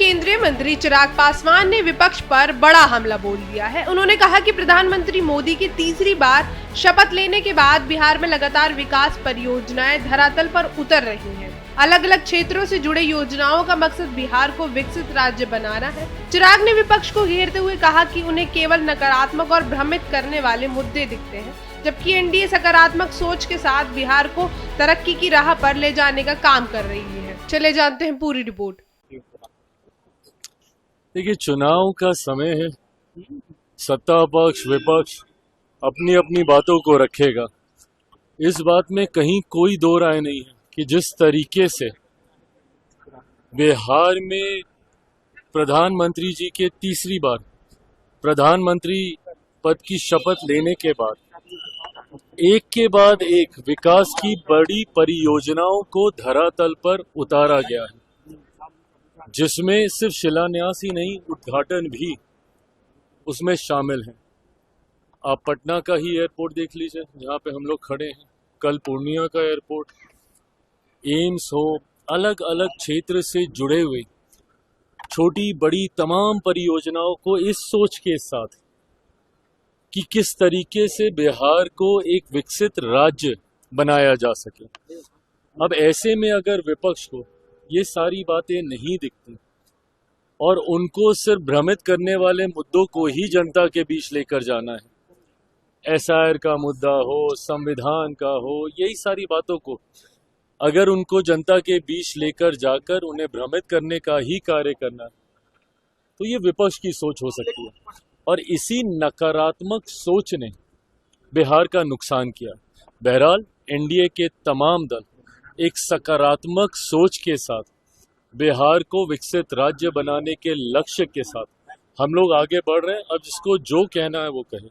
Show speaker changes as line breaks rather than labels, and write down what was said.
केंद्रीय मंत्री चिराग पासवान ने विपक्ष पर बड़ा हमला बोल दिया है। उन्होंने कहा कि प्रधानमंत्री मोदी की तीसरी बार शपथ लेने के बाद बिहार में लगातार विकास परियोजनाएं धरातल पर उतर रही हैं। अलग अलग क्षेत्रों से जुड़े योजनाओं का मकसद बिहार को विकसित राज्य बनाना है। चिराग ने विपक्ष को घेरते हुए कहा कि उन्हें केवल नकारात्मक और भ्रमित करने वाले मुद्दे दिखते हैं, जबकि एनडीए सकारात्मक सोच के साथ बिहार को तरक्की की राह पर ले जाने का काम कर रही है। चले जानते हैं पूरी रिपोर्ट।
देखिए, चुनाव का समय है, सत्ता पक्ष विपक्ष अपनी अपनी बातों को रखेगा। इस बात में कहीं कोई दो राय नहीं है कि जिस तरीके से बिहार में प्रधानमंत्री जी के तीसरी बार प्रधानमंत्री पद की शपथ लेने के बाद एक के बाद एक विकास की बड़ी परियोजनाओं को धरातल पर उतारा गया है, जिसमें सिर्फ शिलान्यास ही नहीं, उद्घाटन भी उसमें शामिल है। आप पटना का ही एयरपोर्ट देख लीजिए, जहां पे हम लोग खड़े हैं, कल पूर्णिया का एयरपोर्ट, एम्स हो, अलग अलग क्षेत्र से जुड़े हुए छोटी बड़ी तमाम परियोजनाओं को इस सोच के साथ कि किस तरीके से बिहार को एक विकसित राज्य बनाया जा सके। अब ऐसे में अगर विपक्ष को ये सारी बातें नहीं दिखती और उनको सिर्फ भ्रमित करने वाले मुद्दों को ही जनता के बीच लेकर जाना है, एसआईआर का मुद्दा हो, संविधान का हो, यही सारी बातों को अगर उनको जनता के बीच लेकर जाकर उन्हें भ्रमित करने का ही कार्य करना है, तो ये विपक्ष की सोच हो सकती है। और इसी नकारात्मक सोच ने बिहार का नुकसान किया। बहरहाल एनडीए के तमाम दल एक सकारात्मक सोच के साथ बिहार को विकसित राज्य बनाने के लक्ष्य के साथ हम लोग आगे बढ़ रहे हैं। अब जिसको जो कहना है वो कहे।